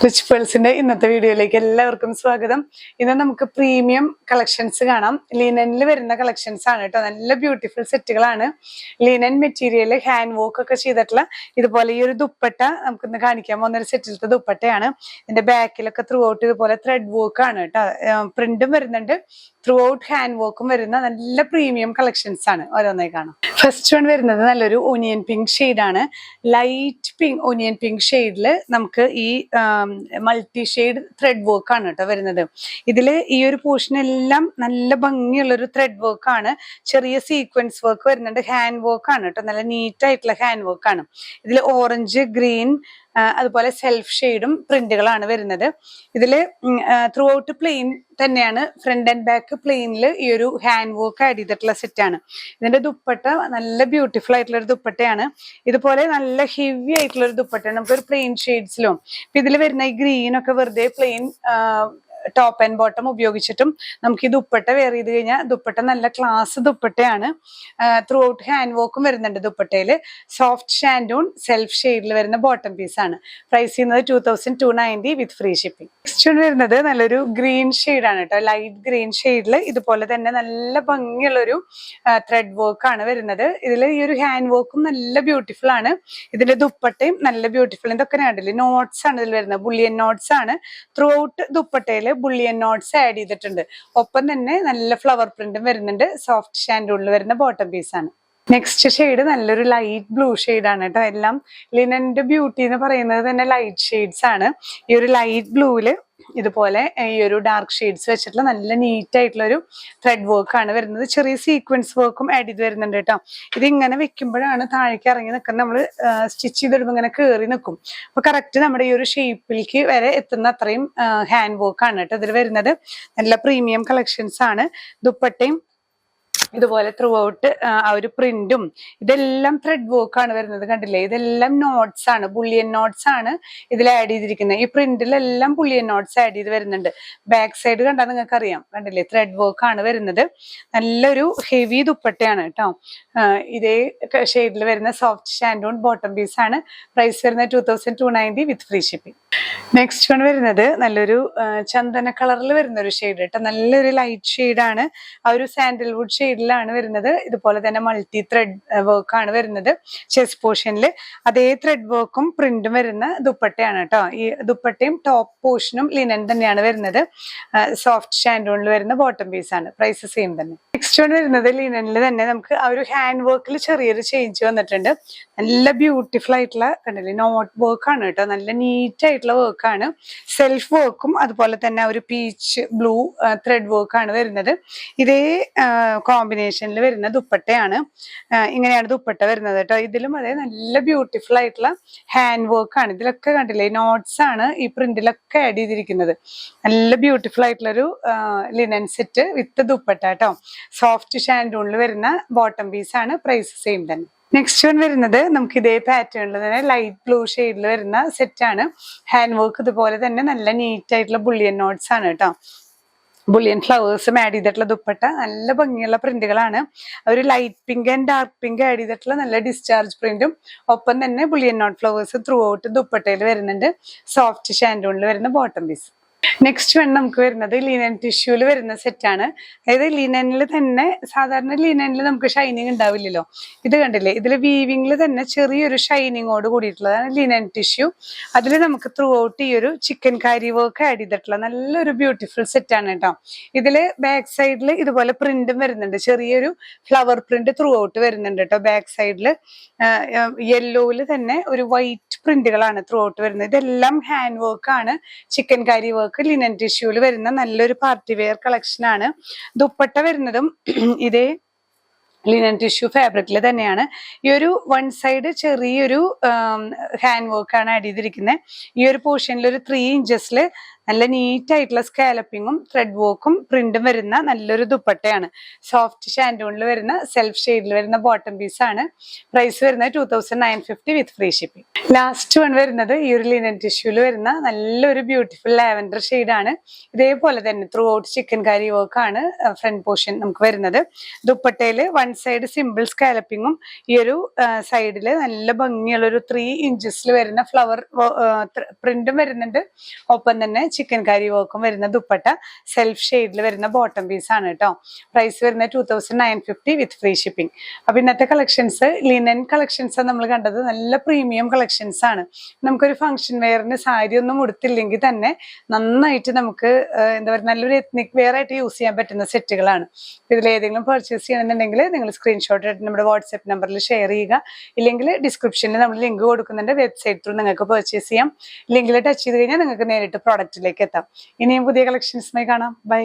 Rich പേൾസിന്റെ ഇന്നത്തെ വീഡിയോയിലേക്ക് എല്ലാവർക്കും സ്വാഗതം. ഇന്ന് നമുക്ക് പ്രീമിയം കളക്ഷൻസ് കാണാം. ലിനനിൽ വരുന്ന കളക്ഷൻസ് ആണ് കേട്ടോ. നല്ല ബ്യൂട്ടിഫുൾ സെറ്റുകളാണ്. ലിനൻ മെറ്റീരിയൽ ഹാൻഡ് വർക്ക് ഒക്കെ ചെയ്തിട്ടുള്ള ഇതുപോലെ ഈ ഒരു ദുപ്പട്ട നമുക്കിന്ന് കാണിക്കാൻ പോകുന്ന ഒരു സെറ്റിലത്തെ ദുപ്പട്ടയാണ്. ഇതിന്റെ ബാക്കിലൊക്കെ ത്രൂ ഔട്ട് ഇതുപോലെ ത്രെഡ് വർക്ക് ആണ് കേട്ടോ. പ്രിന്റും വരുന്നുണ്ട്, ത്രൂ ഔട്ട് ഹാൻഡ് വർക്കും വരുന്ന നല്ല പ്രീമിയം കളക്ഷൻസ് ആണ്. ഓരോന്നായി കാണാം. ഫസ്റ്റ് വൺ വരുന്നത് നല്ലൊരു ഒനിയൻ പിങ്ക് ഷെയ്ഡാണ്. ലൈറ്റ് പിങ്ക് ഒനിയൻ പിങ്ക് ഷെയ്ഡിൽ നമുക്ക് ഈ മൾട്ടി ഷെയ്ഡ് ത്രെഡ് വർക്ക് ആണ് കേട്ടോ വരുന്നത്. ഇതില് ഈ ഒരു പോർഷൻ എല്ലാം നല്ല ഭംഗിയുള്ളൊരു ത്രെഡ് വർക്ക് ആണ്. ചെറിയ സീക്വൻസ് വർക്ക് വരുന്നുണ്ട്. ഹാൻഡ് വർക്ക് ആണ് കേട്ടോ. നല്ല നീറ്റ് ആയിട്ടുള്ള ഹാൻഡ് വർക്ക് ആണ്. ഇതിൽ ഓറഞ്ച്, ഗ്രീൻ, അതുപോലെ സെൽഫ് ഷെയ്ഡും പ്രിന്റുകളാണ് വരുന്നത്. ഇതില് ത്രൂ ഔട്ട് പ്ലെയിൻ തന്നെയാണ്. ഫ്രണ്ട് ആൻഡ് ബാക്ക് പ്ലെയിനിൽ ഈ ഒരു ഹാൻഡ് വർക്ക് ആഡ് ചെയ്തിട്ടുള്ള സെറ്റാണ്. ഇതിന്റെ ദുപ്പട്ട നല്ല ബ്യൂട്ടിഫുൾ ആയിട്ടുള്ള ഒരു ദുപ്പട്ടയാണ്. ഇതുപോലെ നല്ല ഹെവി ആയിട്ടുള്ള ഒരു ദുപ്പട്ടയാണ്. നമുക്കൊരു പ്ലെയിൻ ഷെയ്ഡ്സിലും ഇതിൽ വരുന്ന ഈ ഗ്രീൻ ഒക്കെ വെറുതെ പ്ലെയിൻ ടോപ്പ് ആൻഡ് ബോട്ടം ഉപയോഗിച്ചിട്ടും നമുക്ക് ഈ ദുപ്പട്ട വെയർ ചെയ്ത് കഴിഞ്ഞാൽ ദുപ്പട്ട നല്ല ക്ലാസ് ദുപ്പട്ടയാണ്. ത്രൂ ഔട്ട് ഹാൻഡ് വർക്കും വരുന്നുണ്ട് ദുപ്പട്ടയില്. സോഫ്റ്റ് ഷാൻഡൂൺ സെൽഫ് ഷെയ്ഡിൽ വരുന്ന ബോട്ടം പീസ് ആണ്. പ്രൈസ് ചെയ്യുന്നത് 2290 വിത്ത് ഫ്രീ ഷിപ്പിംഗ്. നെക്സ്റ്റ് വരുന്നത് നല്ലൊരു ഗ്രീൻ ഷെയ്ഡ് ആണ് കേട്ടോ. ലൈറ്റ് ഗ്രീൻ ഷെയ്ഡിൽ ഇതുപോലെ തന്നെ നല്ല ഭംഗിയുള്ളൊരു ത്രെഡ് വർക്ക് ആണ് വരുന്നത്. ഇതിൽ ഈ ഒരു ഹാൻഡ് വർക്കും നല്ല ബ്യൂട്ടിഫുൾ ആണ്. ഇതിന്റെ ദുപ്പട്ടയും നല്ല ബ്യൂട്ടിഫുൾ. ഇതൊക്കെ കണ്ടില്ലേ, നോട്ട്സ് ആണ് ഇതിൽ വരുന്നത്. ബുള്ളിയൻ നോട്ട്സ് ആണ്. ത്രൂ ഔട്ട് ദുപ്പട്ടയില് ബുള്ളിയൻ നോട്ട്സ് ആഡ് ചെയ്തിട്ടുണ്ട്. ഒപ്പം തന്നെ നല്ല ഫ്ലവർ പ്രിന്റും വരുന്നുണ്ട്. സോഫ്റ്റ് ഷാൻഡൂണിൽ വരുന്ന ബോട്ടം പീസ് ആണ്. നെക്സ്റ്റ് ഷെയ്ഡ് നല്ലൊരു ലൈറ്റ് ബ്ലൂ ഷെയ്ഡ് ആണ് കേട്ടോ. എല്ലാം ലിനന്റെ ബ്യൂട്ടി എന്ന് പറയുന്നത് തന്നെ ലൈറ്റ് ഷെയ്ഡ്സ് ആണ്. ഈ ഒരു ലൈറ്റ് ബ്ലൂവില് ഇതുപോലെ ഈ ഒരു ഡാർക്ക് ഷെയ്ഡ്സ് വെച്ചിട്ടുള്ള നല്ല നീറ്റ് ആയിട്ടുള്ള ഒരു ത്രെഡ് വർക്ക് ആണ് വരുന്നത്. ചെറിയ സീക്വൻസ് വർക്കും ആഡ് ചെയ്ത് വരുന്നുണ്ട് കേട്ടോ. ഇത് ഇങ്ങനെ വെക്കുമ്പോഴാണ് താഴേക്ക് ഇറങ്ങി നിൽക്കുന്നത്. നമ്മൾ സ്റ്റിച്ച് ചെയ്തിടുമ്പോൾ ഇങ്ങനെ കയറി നിൽക്കും. അപ്പൊ കറക്റ്റ് നമ്മുടെ ഈ ഒരു ഷേപ്പിലേക്ക് വരെ എത്തുന്ന അത്രയും ഹാൻഡ് വർക്ക് ആണ് കേട്ടോ ഇതിൽ വരുന്നത്. നല്ല പ്രീമിയം കളക്ഷൻസ് ആണ്. ദുപ്പട്ടയും ഇതുപോലെ ത്രൂ ഔട്ട് ആ ഒരു പ്രിന്റും ഇതെല്ലാം ത്രെഡ് വർക്ക് ആണ് വരുന്നത്. കണ്ടില്ലേ, ഇതെല്ലാം നോട്ട്സ് ആണ്, ബുള്ളിയൻ നോട്ട്സ് ആണ് ഇതിൽ ആഡ് ചെയ്തിരിക്കുന്നത്. ഈ പ്രിന്റിലെല്ലാം ബുള്ളിയൻ നോട്ട്സ് ആഡ് ചെയ്ത് വരുന്നുണ്ട്. ബാക്ക് സൈഡ് കണ്ടാൽ നിങ്ങൾക്ക് അറിയാം. കണ്ടില്ലേ, ത്രെഡ് വർക്ക് ആണ് വരുന്നത്. നല്ലൊരു ഹെവി ദുപ്പട്ടയാണ് കേട്ടോ. ഇതേ ഷെയ്ഡിൽ വരുന്ന സോഫ്റ്റ് ഷാൻഡൂൺ ബോട്ടം പീസ് ആണ്. പ്രൈസ് വരുന്നത് 2290 വിത്ത് ഫ്രീ ഷിപ്പിംഗ്. നെക്സ്റ്റ് വൺ വരുന്നത് നല്ലൊരു ചന്ദന കളറിൽ വരുന്ന ഒരു ഷെയ്ഡ് കേട്ടോ. നല്ലൊരു ലൈറ്റ് ഷെയ്ഡാണ്. ആ ഒരു സാൻഡൽവുഡ് ഷെയ്ഡിലാണ് വരുന്നത്. ഇതുപോലെ തന്നെ മൾട്ടി ത്രെഡ് വർക്ക് ആണ് വരുന്നത്. ചെസ്റ്റ് പോർഷനിൽ അതേ ത്രെഡ് വർക്കും പ്രിന്റും വരുന്ന ദുപ്പട്ടയാണ് കേട്ടോ. ഈ ദുപ്പട്ടയും ടോപ്പ് പോർഷനും ലിനൻ തന്നെയാണ് വരുന്നത്. സോഫ്റ്റ് ഷാൻഡൂണിൽ വരുന്ന ബോട്ടം പീസ് ആണ്. പ്രൈസ് സെയിം തന്നെ. നെക്സ്റ്റ് വൺ വരുന്നത് ലിനനിൽ തന്നെ നമുക്ക് ആ ഒരു ഹാൻഡ് വർക്കിൽ ചെറിയൊരു ചേഞ്ച് വന്നിട്ടുണ്ട്. നല്ല ബ്യൂട്ടിഫുൾ ആയിട്ടുള്ള കണ്ടില്ലേ, നോട്ട് വർക്ക് ആണ് കേട്ടോ. നല്ല നീറ്റ് ആയിട്ടുള്ള വർക്കാണ്. സെൽഫ് വർക്കും അതുപോലെ തന്നെ ഒരു പീച്ച് ബ്ലൂ ത്രെഡ് വർക്ക് ആണ് വരുന്നത്. ഇതേ കോമ്പിനേഷനിൽ വരുന്ന ദുപ്പട്ടയാണ്. ഇങ്ങനെയാണ് ദുപ്പട്ട വരുന്നത് കേട്ടോ. ഇതിലും അതേ നല്ല ബ്യൂട്ടിഫുൾ ആയിട്ടുള്ള ഹാൻഡ് വർക്ക് ആണ്. ഇതിലൊക്കെ കണ്ടില്ലേ, നോട്ട്സ് ആണ് ഈ പ്രിന്റിലൊക്കെ ആഡ് ചെയ്തിരിക്കുന്നത്. നല്ല ബ്യൂട്ടിഫുൾ ആയിട്ടുള്ളൊരു ലിനൻ സെറ്റ് വിത്ത് ദുപ്പട്ട കേട്ടോ. സോഫ്റ്റ് ഷാൻഡൂണിൽ വരുന്ന ബോട്ടം പീസ് ആണ്. പ്രൈസ് സെയിം തന്നെ. നെക്സ്റ്റ് വൺ വരുന്നത് നമുക്ക് ഇതേ പാറ്റേണിൽ തന്നെ ലൈറ്റ് ബ്ലൂ ഷെയ്ഡിൽ വരുന്ന സെറ്റ് ആണ്. ഹാൻഡ് വർക്ക് ഇതുപോലെ തന്നെ നല്ല നീറ്റ് ആയിട്ടുള്ള ബുള്ളിയൻ നോട്ട്സ് ആണ് കേട്ടോ. ബുള്ളിയൻ ഫ്ലവേഴ്സും ആഡ് ചെയ്തിട്ടുള്ള ദുപ്പട്ട. നല്ല ഭംഗിയുള്ള പ്രിന്റുകളാണ്. ഒരു light pink and dark pink add ചെയ്തിട്ടുള്ള നല്ല ഡിസ്ചാർജ് പ്രിന്റും ഒപ്പം തന്നെ bullion knot flowers throughout ദുപ്പട്ടയിൽ വരുന്നുണ്ട്. സോഫ്റ്റ് ഷാൻഡൂണിൽ വരുന്ന ബോട്ടം പീസ്. നെക്സ്റ്റ് വൺ നമുക്ക് വരുന്നത് ലിനൻ ടിഷ്യൂല് വരുന്ന സെറ്റാണ്. അതായത് ലിനനിൽ തന്നെ സാധാരണ ലിനനിൽ നമുക്ക് ഷൈനിങ് ഉണ്ടാവില്ലല്ലോ. ഇത് കണ്ടില്ലേ, ഇതിൽ വീവിങ്ങിൽ തന്നെ ചെറിയൊരു ഷൈനിങ്ങോട് കൂടിയിട്ടുള്ളതാണ് ലിനൻ ടിഷ്യൂ. അതിൽ നമുക്ക് ത്രൂ ഔട്ട് ഈ ഒരു ചിക്കൻ കാരി വർക്ക് ആഡ് ചെയ്തിട്ടുള്ള നല്ലൊരു ബ്യൂട്ടിഫുൾ സെറ്റാണ് കേട്ടോ. ഇതില് ബാക്ക് സൈഡിൽ ഇതുപോലെ പ്രിന്റും വരുന്നുണ്ട്. ചെറിയൊരു ഫ്ലവർ പ്രിന്റ് ത്രൂ ഔട്ട് വരുന്നുണ്ട് കേട്ടോ. ബാക്ക് സൈഡിൽ യെല്ലോയില് തന്നെ ഒരു വൈറ്റ് പ്രിന്റുകളാണ് ത്രൂ ഔട്ട് വരുന്നത്. ഇതെല്ലാം ഹാൻഡ് വർക്ക് ആണ്. ചിക്കൻ കാരി വർക്ക് ലിനൻ ടിഷ്യൂല് വരുന്ന നല്ലൊരു പാർട്ടി വെയർ കളക്ഷൻ ആണ്. ദുപ്പട്ട വരുന്നതും ഇതേ ലിനൻ ടിഷ്യൂ ഫാബ്രിക്കിൽ തന്നെയാണ്. ഈ ഒരു വൺ സൈഡ് ചെറിയൊരു ഹാൻഡ് വർക്ക് ആണ് ആഡ് ചെയ്തിരിക്കുന്നത്. ഈ ഒരു പോർഷനിൽ ഒരു 3 ഇഞ്ചസിൽ നല്ല നീറ്റ് ആയിട്ടുള്ള സ്കാലപ്പിങ്ങും ത്രെഡ് വർക്കും പ്രിന്റും വരുന്ന നല്ലൊരു ദുപ്പട്ടയാണ്. സോഫ്റ്റ് ഷാൻഡൂണിൽ വരുന്ന സെൽഫ് ഷെയ്ഡിൽ വരുന്ന ബോട്ടം പീസ് ആണ്. പ്രൈസ് വരുന്നത് 2950 വിത്ത് ഫ്രീ ഷിപ്പിംഗ്. ലാസ്റ്റ് വൺ വരുന്നത് ഈ ഒരു ലിനൻ ടിഷ്യൂല് വരുന്ന നല്ലൊരു ബ്യൂട്ടിഫുൾ ലാവൻഡർ ഷെയ്ഡാണ്. ഇതേപോലെ തന്നെ ത്രൂ ഔട്ട് ചിക്കൻ കാരി വർക്ക് ആണ് ഫ്രണ്ട് പോർഷൻ നമുക്ക് വരുന്നത്. ദുപ്പട്ടയില് വൺ സൈഡ് സിമ്പിൾ സ്കാലപ്പിങ്ങും ഈ ഒരു സൈഡില് നല്ല ഭംഗിയുള്ള ഒരു 3 ഇഞ്ചസിൽ വരുന്ന ഫ്ലവർ പ്രിന്റും വരുന്നുണ്ട്. ഒപ്പം തന്നെ ചിക്കൻ കാരി വർക്കും വരുന്ന ദുപ്പട്ട സെൽഫ് ഷെയ്ഡിൽ വരുന്ന ബോട്ടം പീസ് ആണ് കേട്ടോ. പ്രൈസ് വരുന്നത് 2950 വിത്ത് ഫ്രീ ഷിപ്പിംഗ്. അപ്പൊ ഇന്നത്തെ കളക്ഷൻസ് ലിനൻ കളക്ഷൻസ് നമ്മൾ കണ്ടത് നല്ല പ്രീമിയം കളക്ഷൻസ് ആണ്. നമുക്കൊരു ഫംഗ്ഷൻ വെയറിന് സാരി ഒന്നും ഉടുത്തില്ലെങ്കിൽ തന്നെ നന്നായിട്ട് നമുക്ക് എന്താ പറയുക നല്ലൊരു എത്നിക് വെയർ ആയിട്ട് യൂസ് ചെയ്യാൻ പറ്റുന്ന സെറ്റുകളാണ്. ഇതിൽ ഏതെങ്കിലും പർച്ചേസ് ചെയ്യണമെന്നുണ്ടെങ്കിൽ നിങ്ങൾ സ്ക്രീൻഷോട്ട് എടുത്ത് നമ്മുടെ വാട്സ്ആപ്പ് നമ്പറിൽ ഷെയർ ചെയ്യുക. ഇല്ലെങ്കിൽ ഡിസ്ക്രിപ്ഷനിൽ നമ്മൾ ലിങ്ക് കൊടുക്കുന്നുണ്ട്. വെബ്സൈറ്റ് ത്രൂ നിങ്ങൾക്ക് പർച്ചേസ് ചെയ്യാം. ലിങ്കിൽ ടച്ച് ചെയ്ത് കഴിഞ്ഞാൽ നിങ്ങൾക്ക് നേരിട്ട് പ്രോഡക്റ്റിലേക്ക് എത്താം. ഇനിയും പുതിയ കളക്ഷൻസുമായി കാണാം. ബൈ.